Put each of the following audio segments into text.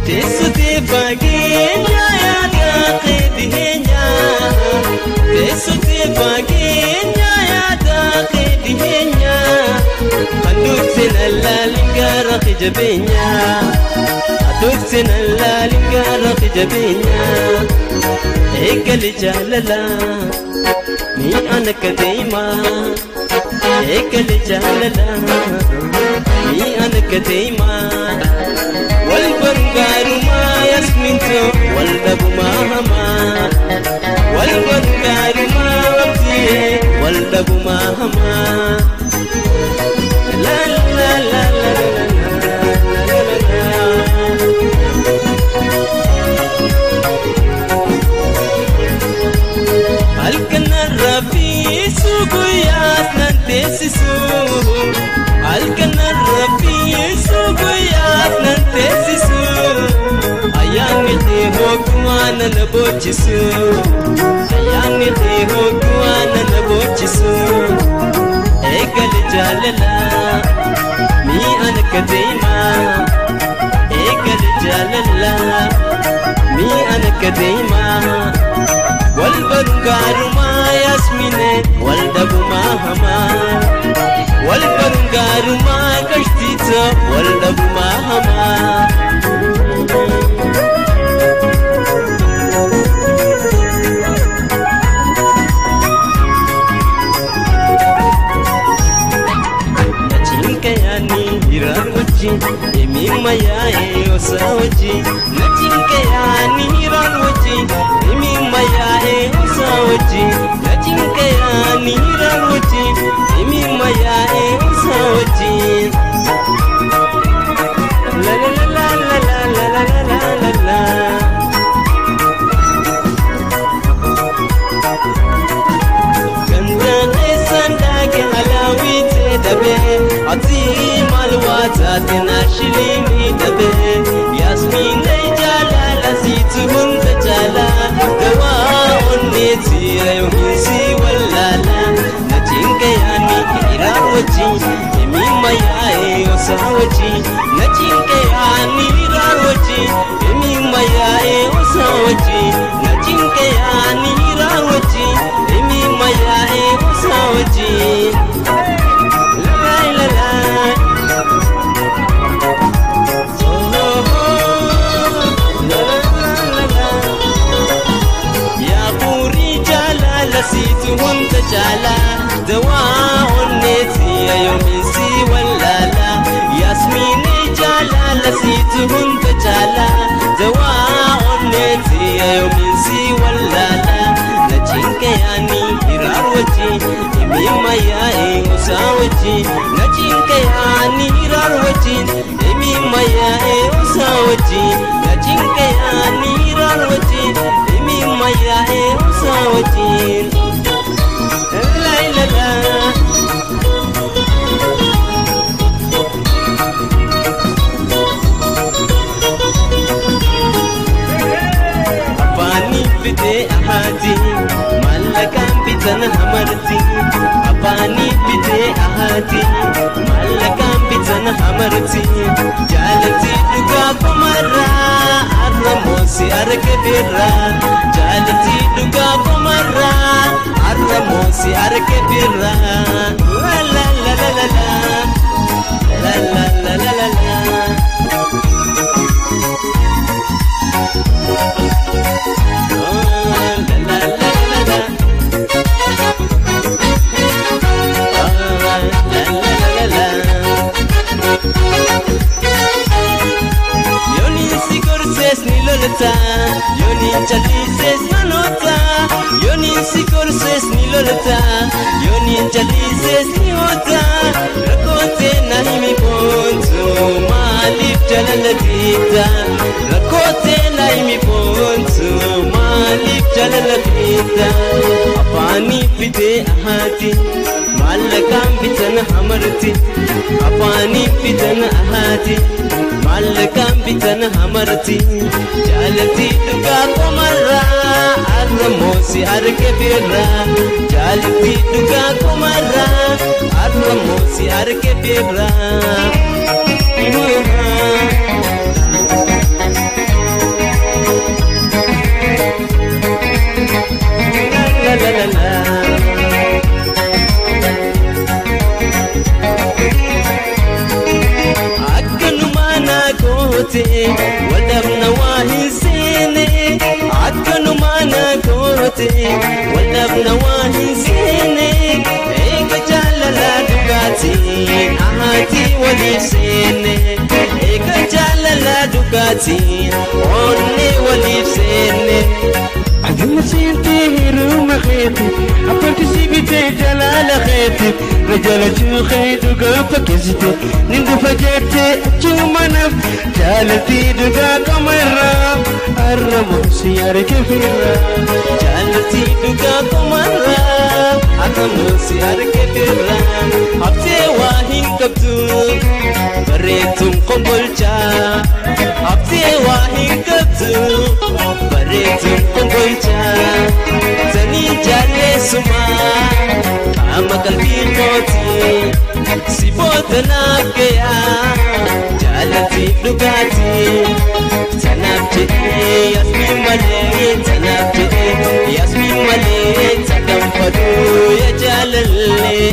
Teessutee fageenya yaada qeedhiheenya. Teessutee fageenya yaada qeedhiheenya. Aduukseen allaalin gaara qijabeenya. Aduukseen allaalin gaara qijabeenya. Eegali jaalala ni anaka deema. Eegali jaalala ni anaka deema. والبنغارما يسمنتو والدبما هما والبنغارما وقتي والدبما هما لا لا لا لا الكنا الرفي سوقيات ننتسسو الكنا الرفي سوقيات ننتسسو أيامي تهوكوانا نبوتشسو أيامي تهوكوانا نبوتشسو إيقال جاللا مي أنا كديما إيقال جاللا مي أنا كديما والبنغارما ياسمينه والدبما هما والبنغارما كشتيتا والدبما هما Nachinka yani hirar waji emi mayae osawaji Nachinka yani hirar waji emi mayae osawaji Nachinka yani hirar waji emi mayae osawaji La la la la la la la la la la Ganda esanda ke halawi te dabe Atim alwata tenashilini dabe Yasmin jalala situhun tajala Dawa onneti ayuhisi walala Nachinka yani irawaji emi mayae osawaji Nachinka yani irawaji emi mayae osawaji Nachinka yani irawaji emi mayae osawaji La la la situhun tajala دواء النتي يومي سي ولالا ياسمين جالا situhun tajala دواء النتي يومي سي ولالا نجينك يعني هرار وجي إمي مياي وساوجي نجينك يعني هرار وجي إمي مياي وساوجي نجينك يعني هرار وجي إمي مياي وساوجي Bide ahadi malakan bitana hamarti apani bide ahadi malakan bitana hamarti jalati duga kumara arramosi arkebira jalati duga kumara arramosi arkebira la la la la la la la la la la la Yoni chalises nanota Yoni sikorses ni lolota Yoni chalises ni ota Rakote nahimi ponto Malif jalalatita Rakote nahimi ponto Malif jalalatita Apani pide ahati Malakan bitana hamarti Apani bitana ahati Malakan bitana hamarti Jalati duga kumara Arramosi arkebira Jalati duga kumara Arramosi arkebira waliif seenne eega jaalala dhugaatiin onni waliif seenne aduma seentee hiruma keeti abbalti si bitee jalaala keeti najalachuu kee dhugaa fakkeessite nin dhufa jettee achuma naaf jaalatii dhugaa qamarraa arrabu si arge firraa jaalatii dhugaa qamarraa arrabu si arge firraa habtee waa hin qabdu bareetuun kombolchaa habtee waa hin qabdu bareetuun kombolchaa sanii jaalleessumaa qaama qalbii mootii si booda naaf gayaa jaalatii dhugaatii tanaaf jedhee yasmiin malee tanaaf jedhee yasmiin malee taganfaduu ya jaalallee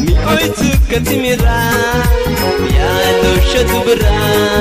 mi'ooytu katimiraa yaaloo shatu biraa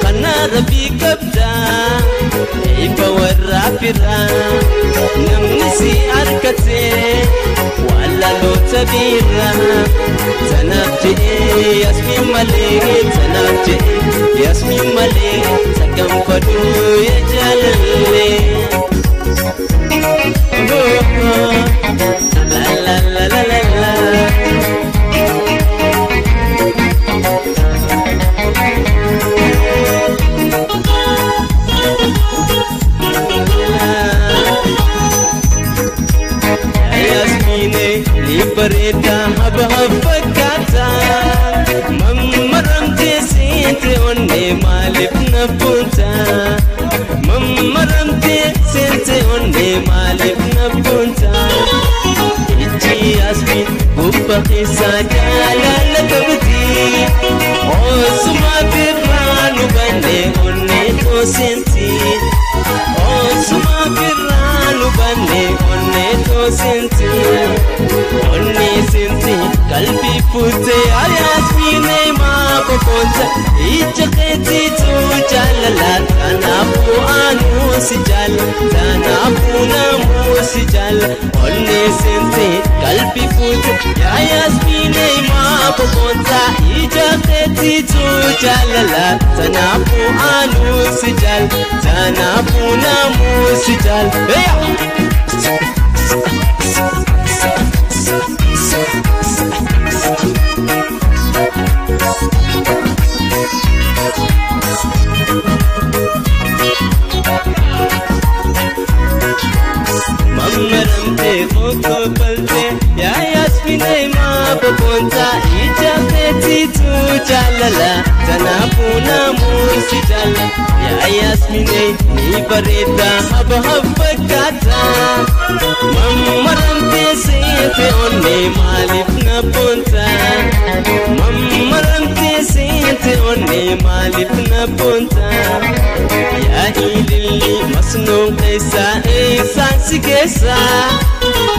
kanaa rabbii qabdaa eebba warraa firaa namni si harkatee wallaloota biiraa tanaaf jedhee yasmiin malee tanaaf jedhee yasmiin malee taganfaduu ya jaalallee la la la la la la bareta haba habakata mammaramte sente onne malif na punta mammaramte sente onne malif na punta ichi asmi gubba khisa jala lakabdi osuma birranu bande onne to senti osuma birranu bande onne to senti onni sinti kalbi putte ayasmine ma kokonta ichqeti tu jalala tanafu anu sijal tanafu namu sijal onni sinti kalbi putte ayasmine ma kokonta ichqeti tu jalala tanafu anu sijal tanafu namu sijal mammaramte koko palte ya yasmine ma poponta ichaqeti tu jalala tanafu namu sijala ya yasmine ni bareta haba habakata mammaramte sente onne malif na ponta mammaramte sente onne malif na ponta ya ililli masnun kaisa sansi kesa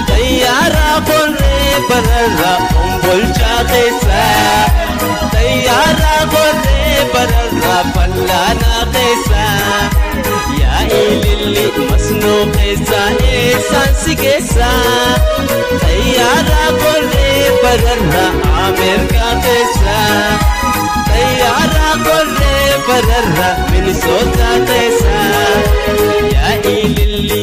tayyara korre bararra umbolcha kesa tayyara korre bararra pallana kesa ya ililli masnun kaisa sansi kesa tayyara korre bararra amerika kesa tayyara korre bararra minnesota kesa ya ililli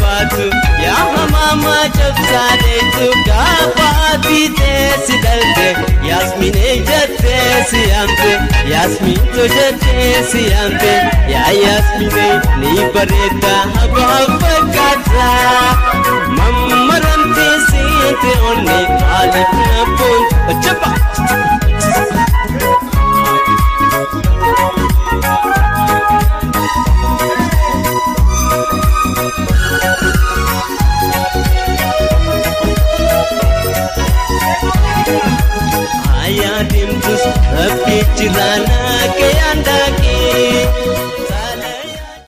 batu ya mama jabsade tu gafati te sidalte yasmine jatte siyamte yasmin to jatte siyamte ya yasmine ni bareta haba habakata mammaramte siyante onne alif na pun chapa ayadim tus rabbi jirana ke anda ke